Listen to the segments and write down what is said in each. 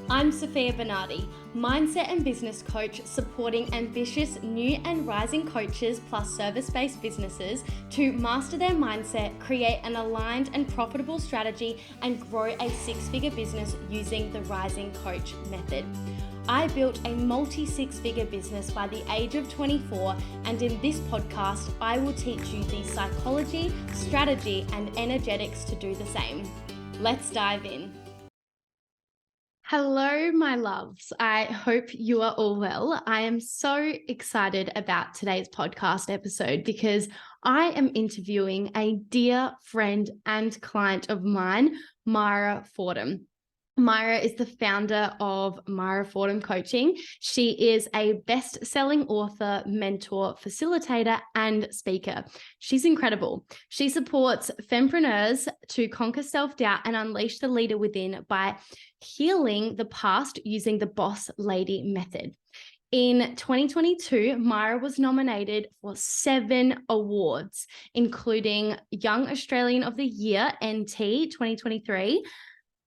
I'm Sofia Bernardi, mindset and business coach supporting ambitious new and rising coaches plus service-based businesses to master their mindset, create an aligned and profitable strategy, and grow a six-figure business using the Rising Coach method. I built a multi-six-figure business by the age of 24, and in this podcast, I will teach you the psychology, strategy, and energetics to do the same. Let's dive in. Hello, my loves. I hope you are all well. I am so excited about today's podcast episode because I am interviewing a dear friend and client of mine, Myra Fordham. Myra is the founder of Myra Fordham Coaching. She is a best-selling author, mentor, facilitator, and speaker. She's incredible. She supports Fempreneurs to conquer self-doubt and unleash the leader within by healing the past using the Boss Lady method. In 2022, Myra was nominated for 7 awards, including Young Australian of the Year, NT 2023,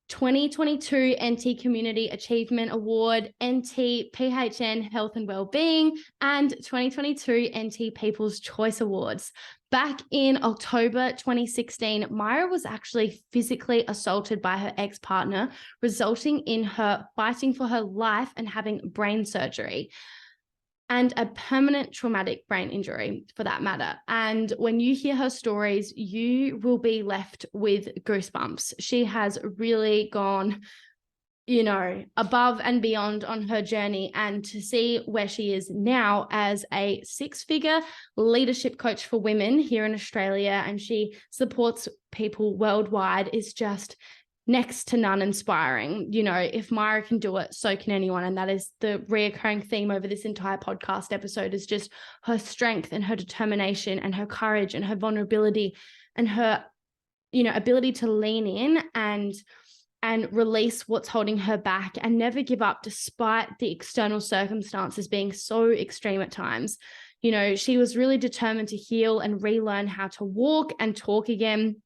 2022 NT Community Achievement Award, NT PHN Health and Wellbeing, and 2022 NT People's Choice Awards. Back in October 2016, Myra was actually physically assaulted by her ex-partner, resulting in her fighting for her life and having brain surgery and a permanent traumatic brain injury for that matter. And when you hear her stories, you will be left with goosebumps. She has really gone, above and beyond on her journey, and to see where she is now as a six-figure leadership coach for women here in Australia, and she supports people worldwide, is just next to none inspiring. If Myra can do it, so can anyone. And that is the reoccurring theme over this entire podcast episode, is just her strength and her determination and her courage and her vulnerability and her, ability to lean in and release what's holding her back and never give up despite the external circumstances being so extreme at times. She was really determined to heal and relearn how to walk and talk again.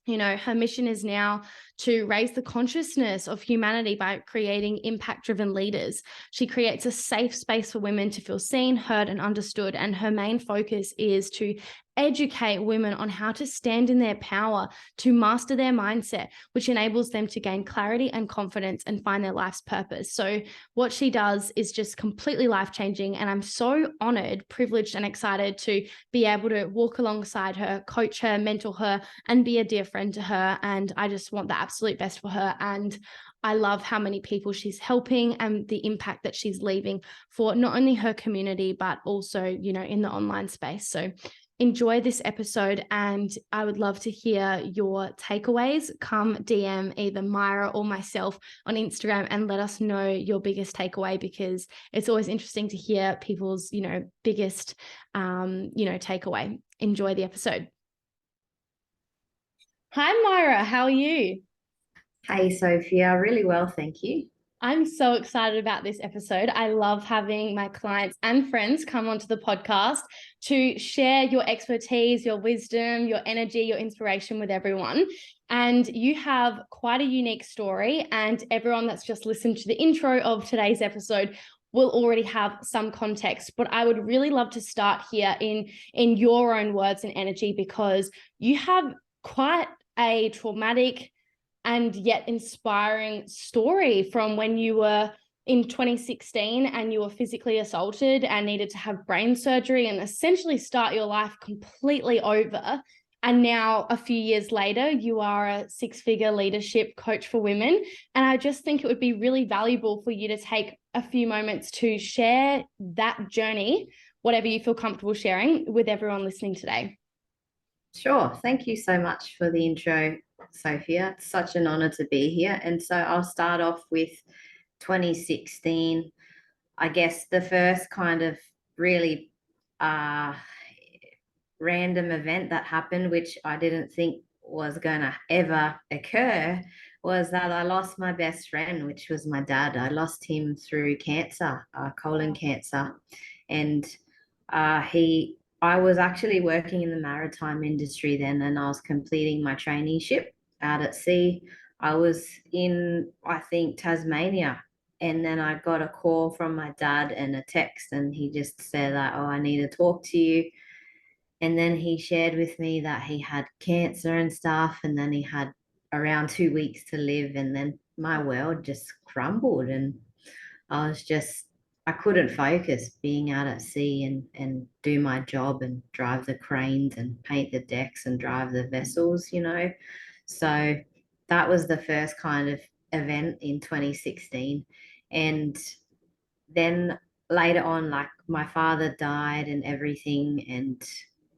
Her mission is now to raise the consciousness of humanity by creating impact-driven leaders. She creates a safe space for women to feel seen, heard, and understood. And her main focus is to educate women on how to stand in their power, to master their mindset, which enables them to gain clarity and confidence and find their life's purpose. So what she does is just completely life-changing. And I'm so honored, privileged, and excited to be able to walk alongside her, coach her, mentor her, and be a dear friend to her. And I just want the absolute best for her. And I love how many people she's helping and the impact that she's leaving for not only her community, but also, in the online space. So enjoy this episode, and I would love to hear your takeaways. Come DM either Myra or myself on Instagram and let us know your biggest takeaway, because it's always interesting to hear people's, biggest, takeaway. Enjoy the episode. Hi, Myra. How are you? Hey, Sofia. Really well, thank you. I'm so excited about this episode. I love having my clients and friends come onto the podcast to share your expertise, your wisdom, your energy, your inspiration with everyone. And you have quite a unique story, and everyone that's just listened to the intro of today's episode will already have some context. But I would really love to start here in your own words and energy, because you have quite a traumatic and yet inspiring story from when you were in 2016 and you were physically assaulted and needed to have brain surgery and essentially start your life completely over. And now, a few years later, you are a six-figure leadership coach for women. And I just think it would be really valuable for you to take a few moments to share that journey, whatever you feel comfortable sharing, with everyone listening today. Sure. Thank you so much for the intro, Sofia. It's such an honor to be here. And so I'll start off with 2016. I guess the first kind of really random event that happened, which I didn't think was going to ever occur, was that I lost my best friend, which was my dad. I lost him through cancer, colon cancer. And I was actually working in the maritime industry then, and I was completing my traineeship out at sea. I was in, I think, Tasmania And then I got a call from my dad and a text, and he just said that, oh, I need to talk to you. And then he shared with me that he had cancer and stuff, and then he had around 2 weeks to live. And then my world just crumbled, and I couldn't focus being out at sea and do my job and drive the cranes and paint the decks and drive the vessels, you know. So that was the first kind of event in 2016. And then later on, like my father died and everything, and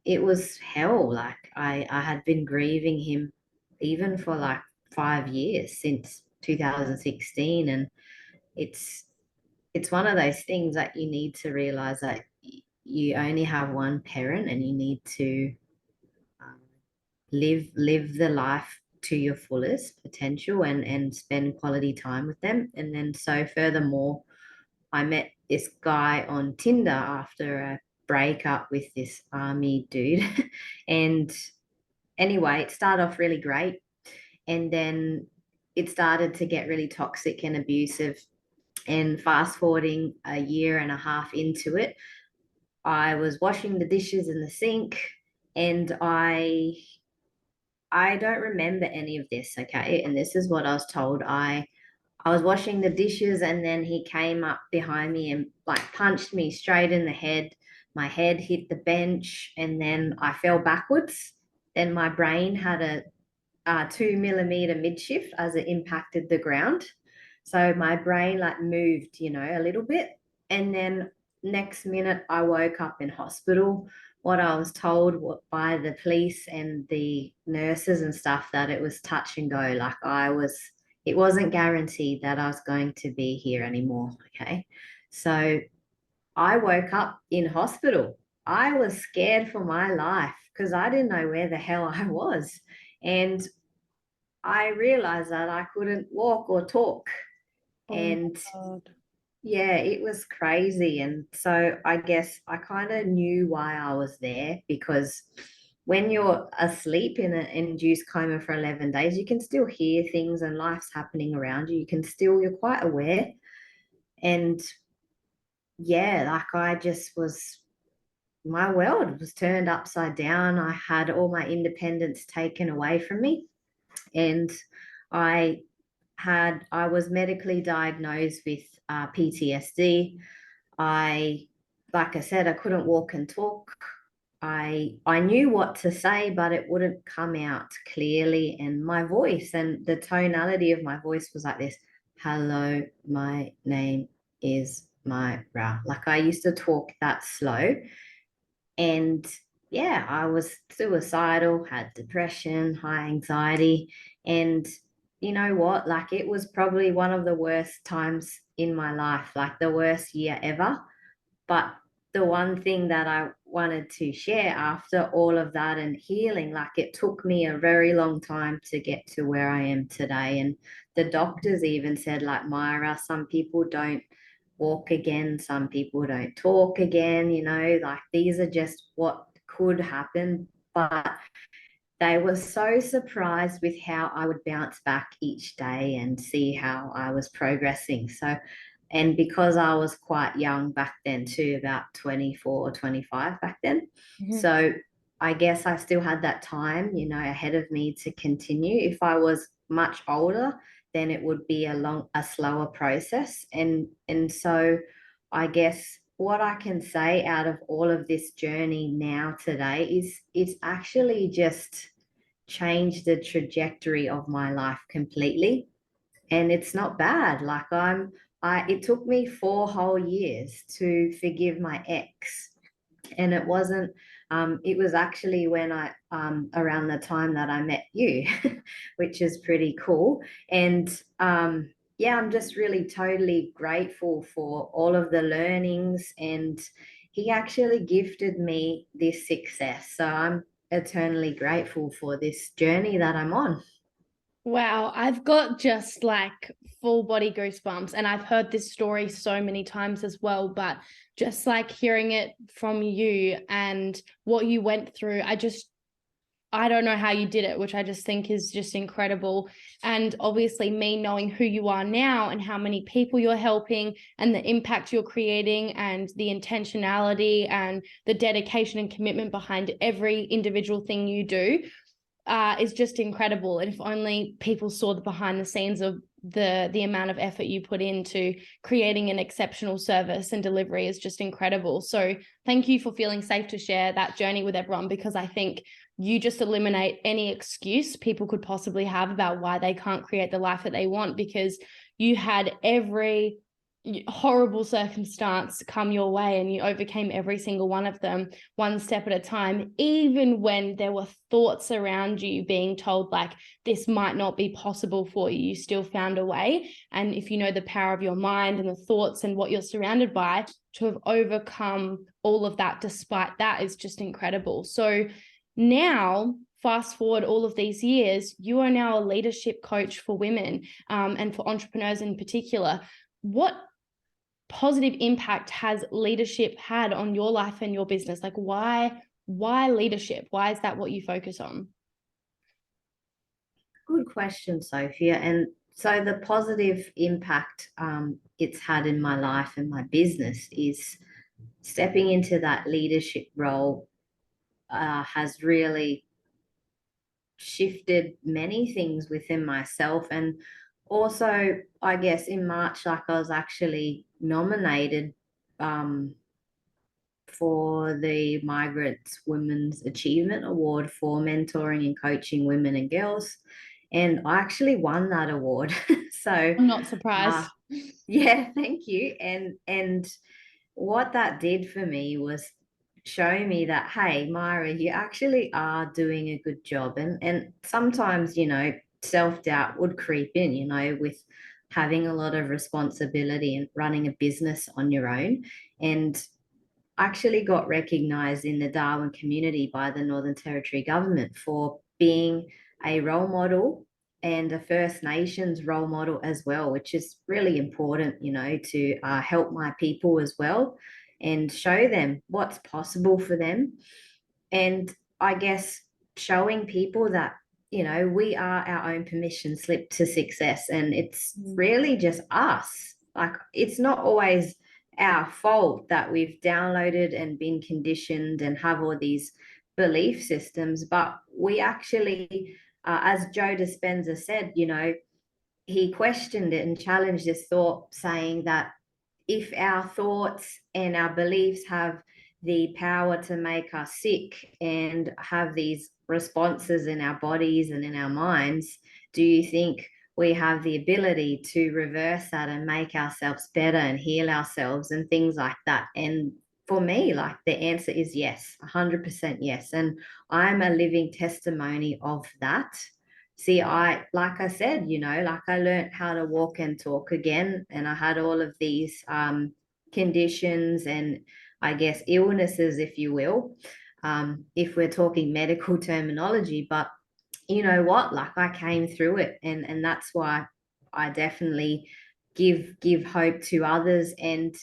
it was hell. Like I had been grieving him even for like 5 years since 2016. And it's it's one of those things that you need to realize that you only have one parent, and you need to um, live the life to your fullest potential and spend quality time with them. And then so furthermore, I met this guy on Tinder after a breakup with this army dude. And anyway, it started off really great, and then it started to get really toxic and abusive. And fast forwarding a year and a half into it, I was washing the dishes in the sink, and I don't remember any of this, okay? And this is what I was told. I was washing the dishes, and then he came up behind me and like punched me straight in the head. My head hit the bench, and then I fell backwards. Then my brain had a 2 millimeter midshift as it impacted the ground. So my brain like moved, you know, a little bit. And then next minute I woke up in hospital. What I was told by the police and the nurses and stuff, that it was touch and go. Like it wasn't guaranteed that I was going to be here anymore. Okay. So I woke up in hospital. I was scared for my life because I didn't know where the hell I was. And I realized that I couldn't walk or talk. Oh my And God. yeah, it was crazy. And so I guess I kind of knew why I was there, because when you're asleep in an induced coma for 11 days, you can still hear things and life's happening around you. You're quite aware. And yeah, like my world was turned upside down. I had all my independence taken away from me. And I I was medically diagnosed with PTSD. I, like I said, I couldn't walk and talk. I knew what to say, but it wouldn't come out clearly. And my voice and the tonality of my voice was like this: "Hello, my name is Myra." Like I used to talk that slow. And yeah, I was suicidal, had depression, high anxiety. And you know what? Like it was probably one of the worst times in my life, like the worst year ever. But the one thing that I wanted to share after all of that and healing, like it took me a very long time to get to where I am today. And the doctors even said, like, Myra, some people don't walk again, some people don't talk again, you know, like these are just what could happen. But they were so surprised with how I would bounce back each day and see how I was progressing. So, and because I was quite young back then too, about 24 or 25 back then. Mhm. So I guess I still had that time, you know, ahead of me to continue. If I was much older, then it would be a slower process. And so I guess what I can say out of all of this journey now today is it's actually just changed the trajectory of my life completely. And it's not bad. Like it took me 4 whole years to forgive my ex. And it wasn't, it was actually when around the time that I met you, which is pretty cool. And yeah, I'm just really totally grateful for all of the learnings. And he actually gifted me this success. So I'm eternally grateful for this journey that I'm on. Wow, I've got just like full body goosebumps, and I've heard this story so many times as well, but just like hearing it from you and what you went through, I don't know how you did it, which I just think is just incredible. And obviously me knowing who you are now and how many people you're helping and the impact you're creating and the intentionality and the dedication and commitment behind every individual thing you do is just incredible. And if only people saw the behind the scenes of the amount of effort you put into creating an exceptional service and delivery is just incredible. So thank you for feeling safe to share that journey with everyone, because I think you just eliminate any excuse people could possibly have about why they can't create the life that they want, because you had every horrible circumstance come your way and you overcame every single one of them one step at a time, even when there were thoughts around you being told like this might not be possible for you. You still found a way. And if you know the power of your mind and the thoughts and what you're surrounded by, to have overcome all of that despite that is just incredible. So now, fast forward all of these years, you are now a leadership coach for women, and for entrepreneurs in particular. What positive impact has leadership had on your life and your business? Like why leadership? Why is that what you focus on? Good question, Sophia. And so the positive impact it's had in my life and my business is stepping into that leadership role has really shifted many things within myself. And also, I guess in March, like I was actually nominated for the Migrants Women's Achievement Award for mentoring and coaching women and girls. And I actually won that award. So I'm not surprised. yeah, thank you. And what that did for me was show me that, hey, Myra, you actually are doing a good job. And sometimes, self-doubt would creep in, with having a lot of responsibility and running a business on your own. And actually got recognized in the Darwin community by the Northern Territory government for being a role model and a First Nations role model as well, which is really important, to help my people as well and show them what's possible for them. And I guess showing people that, we are our own permission slip to success. And it's really just us. Like, it's not always our fault that we've downloaded and been conditioned and have all these belief systems, but we actually, as Joe Dispenza said, he questioned it and challenged this thought, saying that if our thoughts and our beliefs have the power to make us sick and have these responses in our bodies and in our minds, do you think we have the ability to reverse that and make ourselves better and heal ourselves and things like that? And for me, like, the answer is yes, 100% yes. And I'm a living testimony of that. See, like I said, like, I learned how to walk and talk again, and I had all of these conditions and, I guess, illnesses, if you will, if we're talking medical terminology. But you know what? Like, I came through it, and that's why I definitely give hope to others. And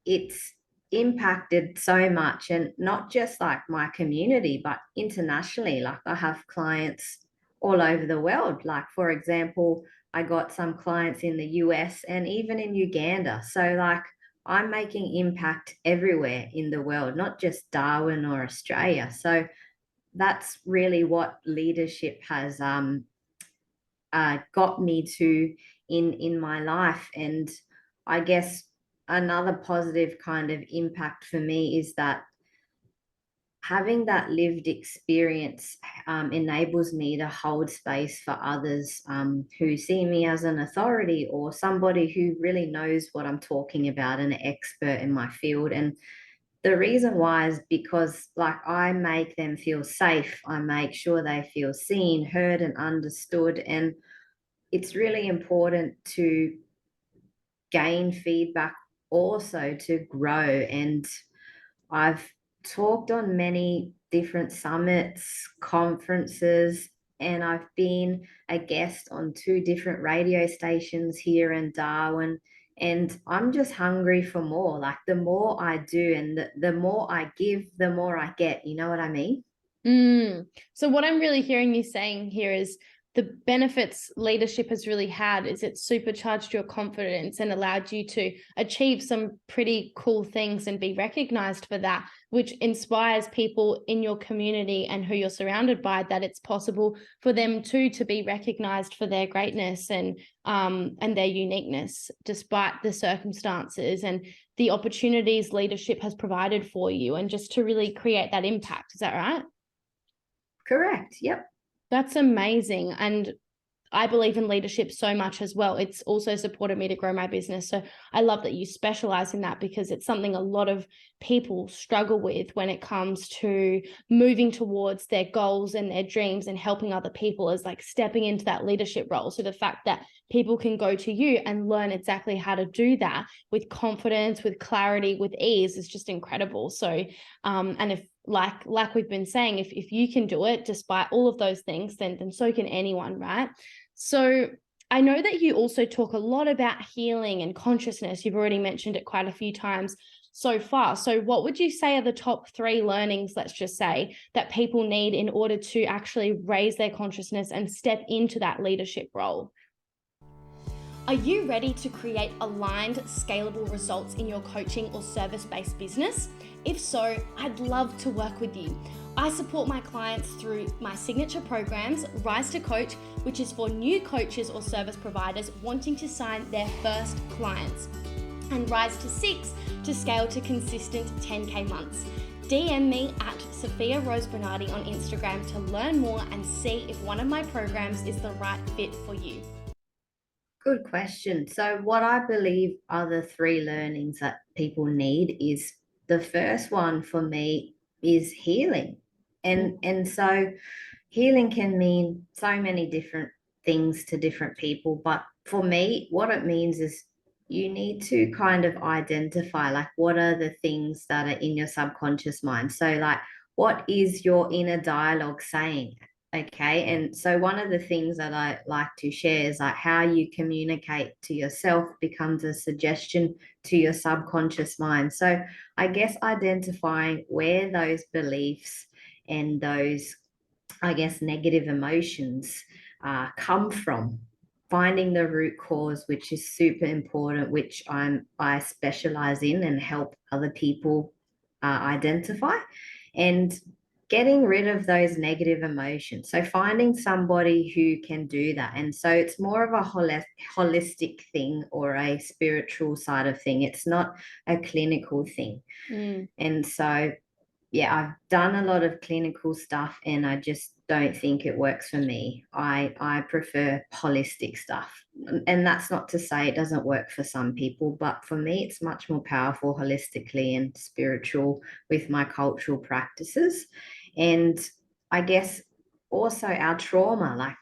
it's impacted so much, and not just like my community, but internationally. Like, I have clients all over the world. Like, for example, I got some clients in the US and even in Uganda. So, like, I'm making impact everywhere in the world, not just Darwin or Australia. So that's really what leadership has got me to in my life. And I guess another positive kind of impact for me is that having that lived experience enables me to hold space for others who see me as an authority or somebody who really knows what I'm talking about, an expert in my field. And the reason why is because, like, I make them feel safe. I make sure they feel seen, heard, and understood. And it's really important to gain feedback also to grow. And I've talked on many different summits, conferences, and I've been a guest on 2 different radio stations here in Darwin. And I'm just hungry for more. Like, the more I do and the more I give, the more I get. You know what I mean? So what I'm really hearing you saying here is the benefits leadership has really had is it supercharged your confidence and allowed you to achieve some pretty cool things and be recognized for that, which inspires people in your community and who you're surrounded by, that it's possible for them too to be recognized for their greatness and their uniqueness despite the circumstances and the opportunities leadership has provided for you, and just to really create that impact. Is that right? Correct. Yep. That's amazing. And I believe in leadership so much as well. It's also supported me to grow my business. So I love that you specialize in that, because it's something a lot of people struggle with when it comes to moving towards their goals and their dreams and helping other people, is like stepping into that leadership role. So the fact that people can go to you and learn exactly how to do that with confidence, with clarity, with ease is just incredible. So, and if like we've been saying, if you can do it despite all of those things, then so can anyone, right? So I know that you also talk a lot about healing and consciousness. You've already mentioned it quite a few times so far. So what would you say are the top 3 learnings, let's just say, that people need in order to actually raise their consciousness and step into that leadership role? Are you ready to create aligned, scalable results in your coaching or service-based business? If so, I'd love to work with you. I support my clients through my signature programs, Rise to Coach, which is for new coaches or service providers wanting to sign their first clients, and Rise to 6 to scale to consistent 10K months. DM me at Sofia Rose Bernardi on Instagram to learn more and see if one of my programs is the right fit for you. Good question. So what I believe are the 3 learnings that people need is, the first one for me is healing. And so healing can mean so many different things to different people, but for me, what it means is you need to kind of identify, like, what are the things that are in your subconscious mind. So like, what is your inner dialogue saying? Okay. And so one of the things that I like to share is like how you communicate to yourself becomes a suggestion to your subconscious mind. So I guess identifying where those beliefs and those, I guess, negative emotions come from, finding the root cause, which is super important, which I specialize in and help other people identify, and getting rid of those negative emotions. So finding somebody who can do that. And so it's more of a holistic thing or a spiritual side of thing. It's not a clinical thing. And so, yeah, I've done a lot of clinical stuff and I just don't think it works for me. I prefer holistic stuff. And that's not to say it doesn't work for some people, but for me, it's much more powerful holistically and spiritual with my cultural practices. And I guess also our trauma, like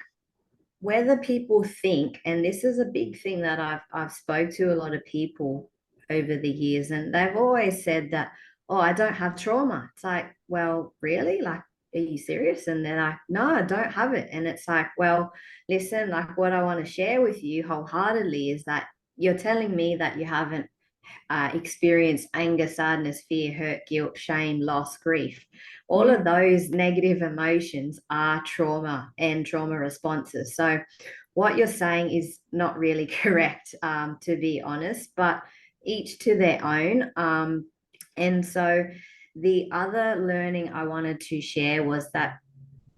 whether people think, and this is a big thing that I've spoke to a lot of people over the years, and they've always said that, oh, I don't have trauma. It's like, well, really? Like, are you serious? And they're like, no, I don't have it. And it's like, well, listen, like what I want to share with you wholeheartedly is that you're telling me that you haven't experienced anger, sadness, fear, hurt, guilt, shame, loss, grief. All of those negative emotions are trauma and trauma responses. So what you're saying is not really correct, to be honest, but each to their own. And so the other learning I wanted to share was that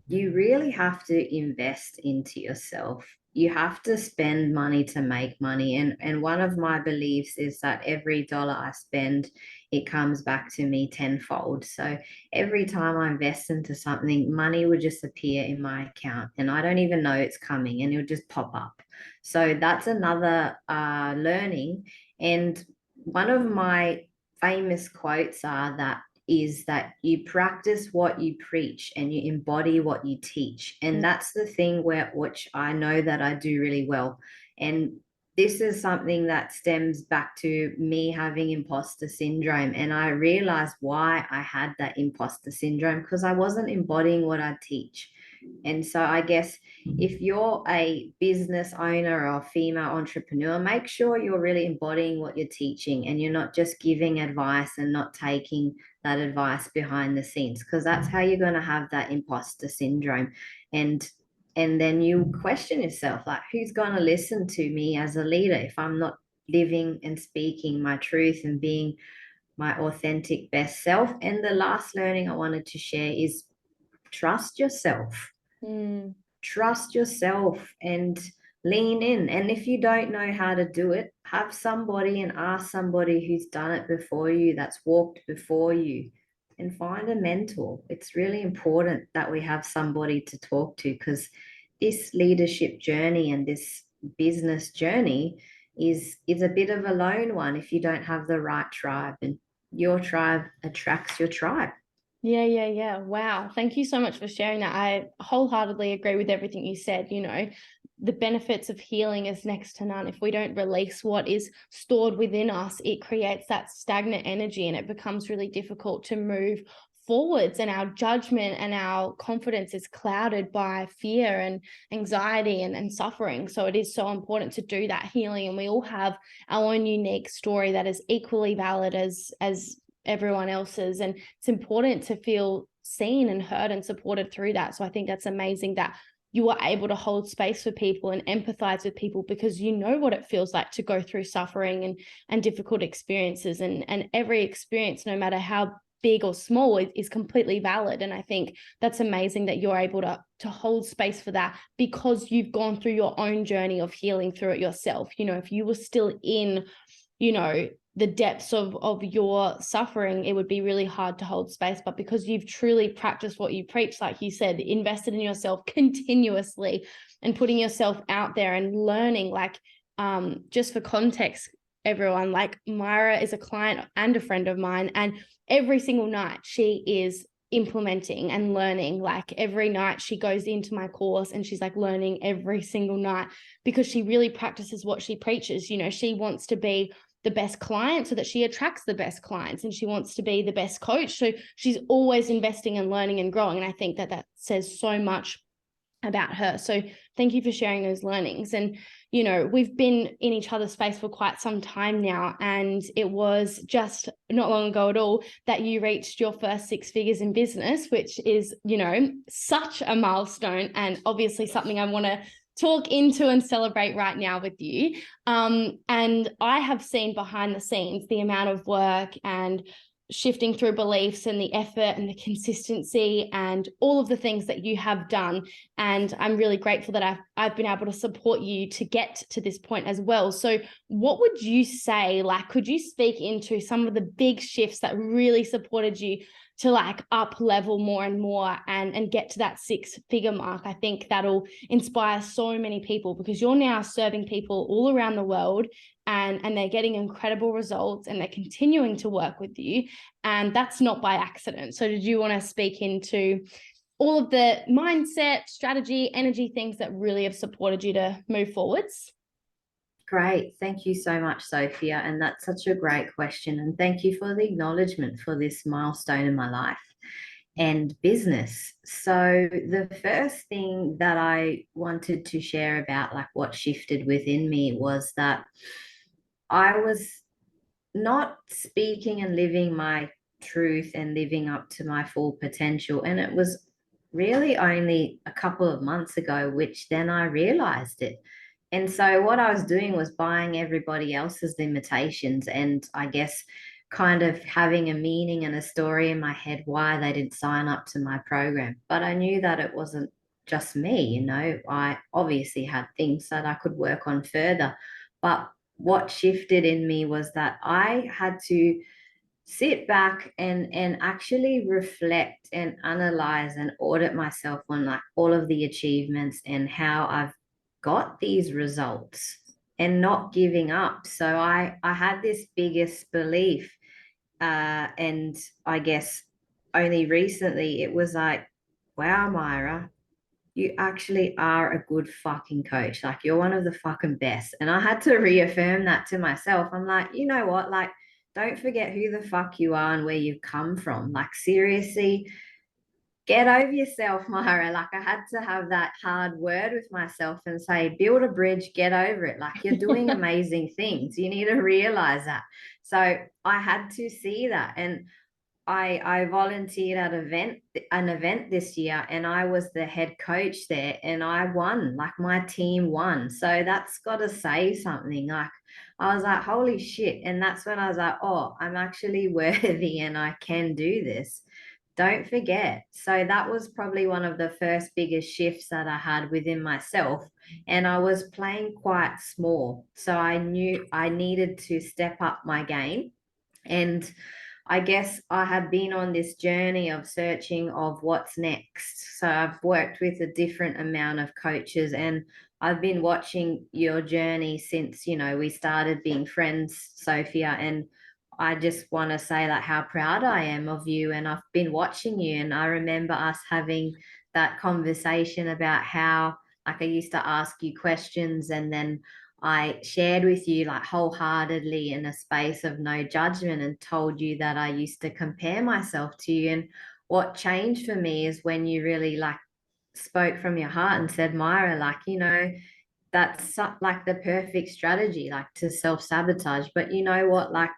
you really have to invest into yourself. You have to spend money to make money. And one of my beliefs is that every dollar I spend, it comes back to me tenfold. So every time I invest into something, money would just appear in my account and I don't even know it's coming and it'll just pop up. So that's another learning. And one of my famous quotes is that you practice what you preach and you embody what you teach. And that's the thing which I know that I do really well. And this is something that stems back to me having imposter syndrome. And I realized why I had that imposter syndrome, because I wasn't embodying what I teach. And so I guess if you're a business owner or a female entrepreneur, make sure you're really embodying what you're teaching and you're not just giving advice and not taking that advice behind the scenes, because that's how you're going to have that imposter syndrome. And then you question yourself, like, who's going to listen to me as a leader if I'm not living and speaking my truth and being my authentic best self? And the last learning I wanted to share is trust yourself. Trust yourself and lean in. And if you don't know how to do it, have somebody and ask somebody who's done it before you, that's walked before you, and find a mentor. It's really important that we have somebody to talk to, because this leadership journey and this business journey is a bit of a lone one if you don't have the right tribe, and your tribe attracts your tribe. Yeah. Wow. Thank you so much for sharing that. I wholeheartedly agree with everything you said. You know, the benefits of healing is next to none. If we don't release what is stored within us, it creates that stagnant energy and it becomes really difficult to move forwards, and our judgment and our confidence is clouded by fear and anxiety and suffering. So it is so important to do that healing, and we all have our own unique story that is equally valid as everyone else's, and it's important to feel seen and heard and supported through that. So I think that's amazing that you are able to hold space for people and empathize with people, because you know what it feels like to go through suffering and difficult experiences, and every experience, no matter how big or small, is completely valid. And I think that's amazing that you're able to hold space for that, because you've gone through your own journey of healing through it yourself. You know, if you were still in, you know, the depths of your suffering, it would be really hard to hold space. But because you've truly practiced what you preach, like you said, invested in yourself continuously and putting yourself out there and learning, like, just for context, everyone, like, Myra is a client and a friend of mine, and every single night she is implementing and learning. Like, every night she goes into my course and she's like learning every single night, because she really practices what she preaches. You know, she wants to be the best client so that she attracts the best clients, and she wants to be the best coach. So she's always investing and learning and growing. And I think that says so much about her. So thank you for sharing those learnings. And, you know, we've been in each other's space for quite some time now, and it was just not long ago at all that you reached your first 6 figures in business, which is, you know, such a milestone, and obviously something I want to talk into and celebrate right now with you. And I have seen behind the scenes the amount of work and shifting through beliefs and the effort and the consistency and all of the things that you have done. And I'm really grateful that I've been able to support you to get to this point as well. So what would you say, like, could you speak into some of the big shifts that really supported you to, like, up level more and more and get to that 6-figure mark? I think that'll inspire so many people, because you're now serving people all around the world, and they're getting incredible results, and they're continuing to work with you. And that's not by accident. So did you want to speak into all of the mindset, strategy, energy things that really have supported you to move forwards? Great. Thank you so much, Sophia. And that's such a great question. And thank you for the acknowledgement for this milestone in my life and business. So the first thing that I wanted to share about, like, what shifted within me was that I was not speaking and living my truth and living up to my full potential. And it was really only a couple of months ago, which then I realized it. And so what I was doing was buying everybody else's limitations, and I guess kind of having a meaning and a story in my head why they didn't sign up to my program. But I knew that it wasn't just me, you know, I obviously had things that I could work on further. But what shifted in me was that I had to sit back and actually reflect and analyze and audit myself on, like, all of the achievements and how I've got these results, and not giving up. So I had this biggest belief, and I guess only recently it was like, wow, Myra, you actually are a good fucking coach. Like, you're one of the fucking best. And I had to reaffirm that to myself. I'm like, you know what? Like, don't forget who the fuck you are and where you've come from. Like, seriously, get over yourself, Myra. Like, I had to have that hard word with myself and say, build a bridge, get over it. Like, you're doing amazing things. You need to realize that. So I had to see that. And I volunteered at an event this year, and I was the head coach there, and I won. Like, my team won. So that's got to say something. Like, I was like, holy shit. And that's when I was like, oh, I'm actually worthy and I can do this. Don't forget. So that was probably one of the first biggest shifts that I had within myself. And I was playing quite small. So I knew I needed to step up my game. And I guess I have been on this journey of searching of what's next. So I've worked with a different amount of coaches, and I've been watching your journey since, we started being friends, Sofia. And I just want to say like how proud I am of you. And I've been watching you, and I remember us having that conversation about how, like, I used to ask you questions, and then I shared with you like wholeheartedly in a space of no judgment, and told you that I used to compare myself to you. And what changed for me is when you really like spoke from your heart and said, Myra, like, that's like the perfect strategy, like to self-sabotage. But you know what, like,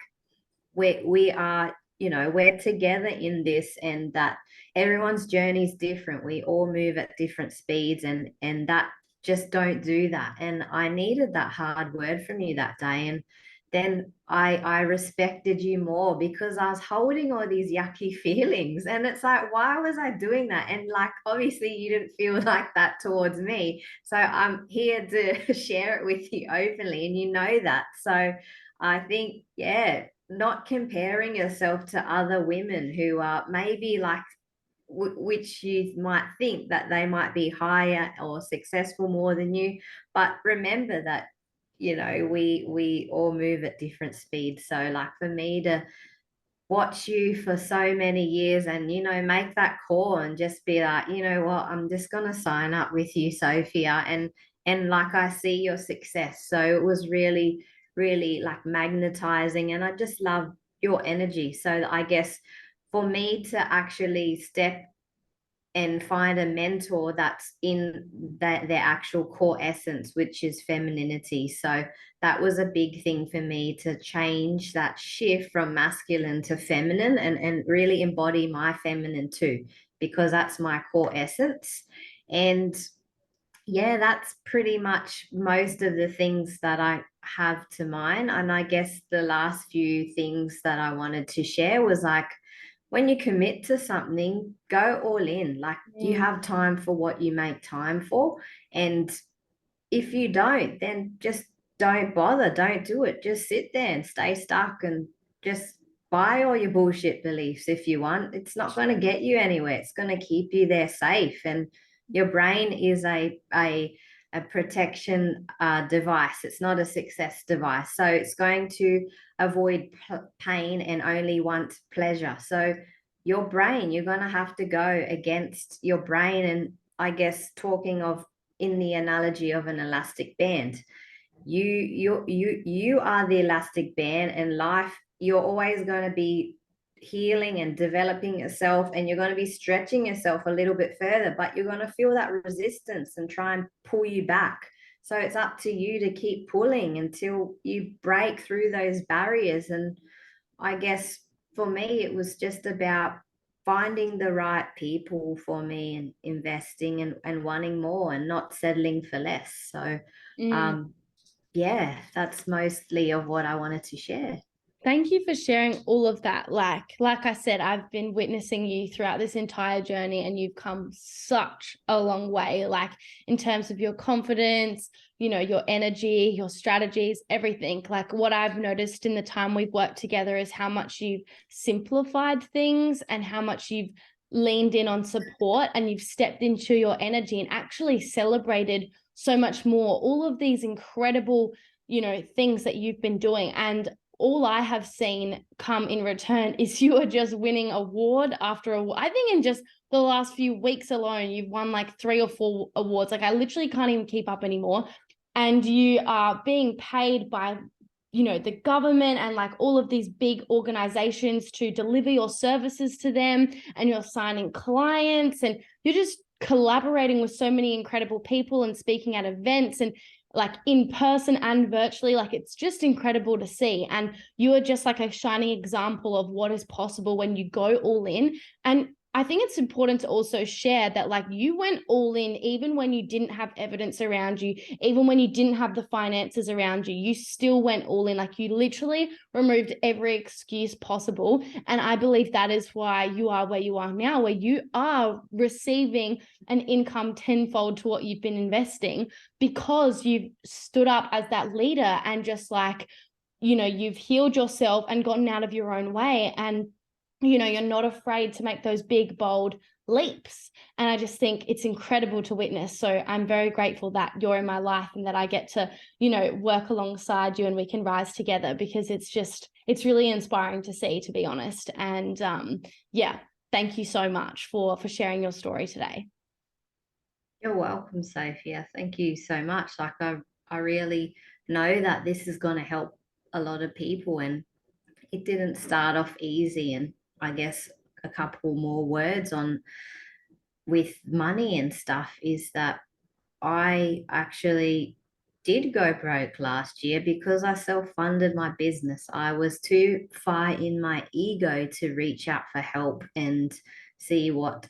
we are, we're together in this, and that everyone's journey is different. We all move at different speeds, and that, just don't do that. And I needed that hard word from you that day. And then I respected you more, because I was holding all these yucky feelings, and it's like, why was I doing that? And like, obviously you didn't feel like that towards me, so I'm here to share it with you openly, and you know that. So I think, yeah, not comparing yourself to other women who are maybe like, which you might think that they might be higher or successful more than you. But remember that, we all move at different speeds. So like, for me to watch you for so many years, and make that call and just be like, you know what, I'm just going to sign up with you, Sofia. And like, I see your success. So it was really, really like magnetizing, and I just love your energy. So I guess for me to actually step and find a mentor that's in their actual core essence, which is femininity. So that was a big thing for me, to change that shift from masculine to feminine, and really embody my feminine too, because that's my core essence. And yeah, that's pretty much most of the things that I have to mind. And I guess the last few things that I wanted to share was like, when you commit to something, go all in. Like, you have time for what you make time for. And if you don't, then just don't bother. Don't do it. Just sit there and stay stuck, and just buy all your bullshit beliefs if you want. It's not going to get you anywhere. It's going to keep you there safe. And your brain is a protection device. It's not a success device. So it's going to avoid pain and only want pleasure. So your brain, you're going to have to go against your brain. And I guess, talking of, in the analogy of an elastic band, you are the elastic band. And life, you're always going to be healing and developing yourself, and you're going to be stretching yourself a little bit further, but you're going to feel that resistance and try and pull you back. So it's up to you to keep pulling until you break through those barriers. And I guess for me, it was just about finding the right people for me, and investing, and wanting more, and not settling for less. So yeah, that's mostly of what I wanted to share. Thank you for sharing all of that. Like I said, I've been witnessing you throughout this entire journey, and you've come such a long way, like in terms of your confidence, your energy, your strategies, everything. Like, what I've noticed in the time we've worked together is how much you've simplified things, and how much you've leaned in on support, and you've stepped into your energy and actually celebrated so much more all of these incredible, things that you've been doing. And all I have seen come in return is you are just winning award after award. I think in just the last few weeks alone, you've won like 3 or 4 awards. Like, I literally can't even keep up anymore. And you are being paid by the government and like all of these big organizations to deliver your services to them, and you're signing clients, and you're just collaborating with so many incredible people and speaking at events and like in person and virtually. Like, it's just incredible to see. And you are just like a shining example of what is possible when you go all in. And I think it's important to also share that like you went all in, even when you didn't have evidence around you, even when you didn't have the finances around you, you still went all in. Like, you literally removed every excuse possible. And I believe that is why you are where you are now, where you are receiving an income tenfold to what you've been investing, because you've stood up as that leader and just like, you've healed yourself and gotten out of your own way. And you're not afraid to make those big, bold leaps. And I just think it's incredible to witness. So I'm very grateful that you're in my life and that I get to, work alongside you and we can rise together, because it's really inspiring to see, to be honest. And thank you so much for sharing your story today. You're welcome, Sophia. Thank you so much. Like, I really know that this is going to help a lot of people, and it didn't start off easy. And I guess a couple more words on with money and stuff is that I actually did go broke last year because I self-funded my business. I was too far in my ego to reach out for help and see what,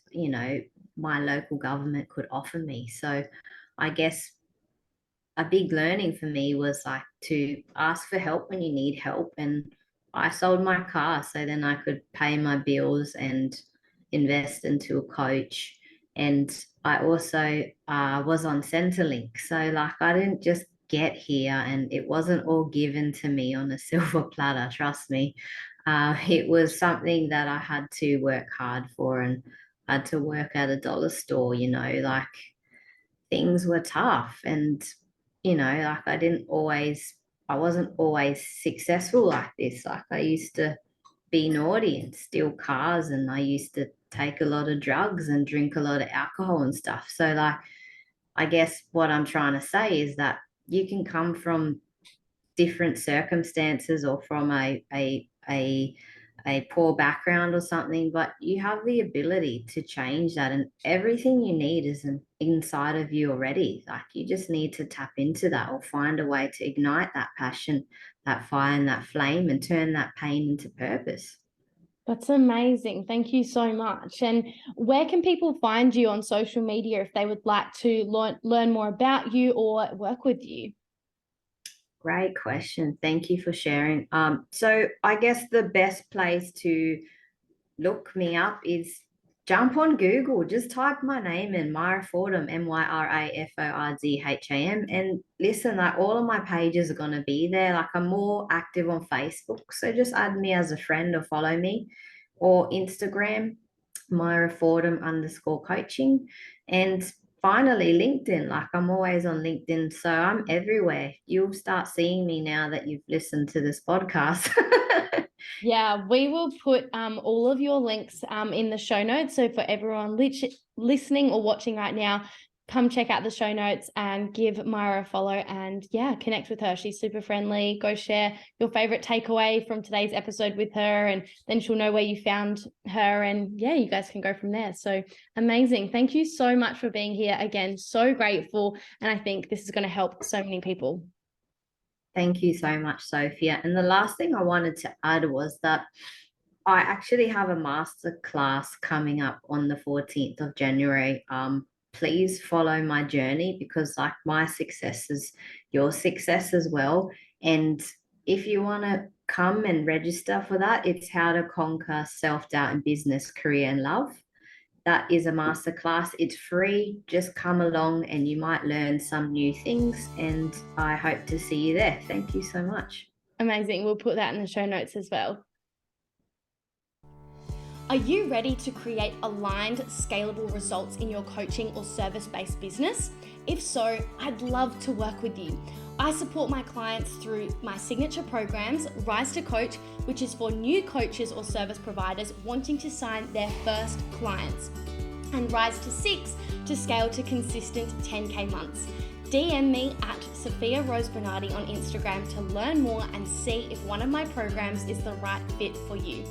my local government could offer me. So I guess a big learning for me was like to ask for help when you need help. And I sold my car so then I could pay my bills and invest into a coach. And I also was on Centrelink. So like, I didn't just get here, and it wasn't all given to me on a silver platter, trust me. It was something that I had to work hard for, and I had to work at a dollar store, like things were tough. And like, I wasn't always successful like this. Like, I used to be naughty and steal cars, and I used to take a lot of drugs and drink a lot of alcohol and stuff. So like, I guess what I'm trying to say is that you can come from different circumstances or from a poor background or something, but you have the ability to change that, and everything you need is inside of you already. Like, you just need to tap into that or find a way to ignite that passion, that fire and that flame, and turn that pain into purpose. That's amazing. Thank you so much. And where can people find you on social media if they would like to learn more about you or work with you? Great question. Thank you for sharing. So I guess the best place to look me up is jump on Google. Just type my name in, Myra Fordham, Myrafordham. And listen, like, all of my pages are going to be there. Like, I'm more active on Facebook. So just add me as a friend or follow me, or Instagram, Myra Fordham _coaching. And finally, LinkedIn. Like, I'm always on LinkedIn. So I'm everywhere. You'll start seeing me now that you've listened to this podcast. Yeah, we will put all of your links in the show notes. So for everyone listening or watching right now, come check out the show notes and give Myra a follow, and connect with her. She's super friendly. Go share your favorite takeaway from today's episode with her, and then she'll know where you found her, and you guys can go from there. So amazing. Thank you so much for being here again. So grateful. And I think this is going to help so many people. Thank you so much, Sophia. And the last thing I wanted to add was that I actually have a master class coming up on the 14th of January. Please follow my journey, because like, my success is your success as well. And if you want to come and register for that, it's how to conquer self-doubt in business, career, and love. That is a masterclass. It's free. Just come along and you might learn some new things. And I hope to see you there. Thank you so much. Amazing. We'll put that in the show notes as well. Are you ready to create aligned, scalable results in your coaching or service-based business? If so, I'd love to work with you. I support my clients through my signature programs, Rise to Coach, which is for new coaches or service providers wanting to sign their first clients, and Rise to 6 to scale to consistent 10K months. DM me at Sofia Rose Bernardi on Instagram to learn more and see if one of my programs is the right fit for you.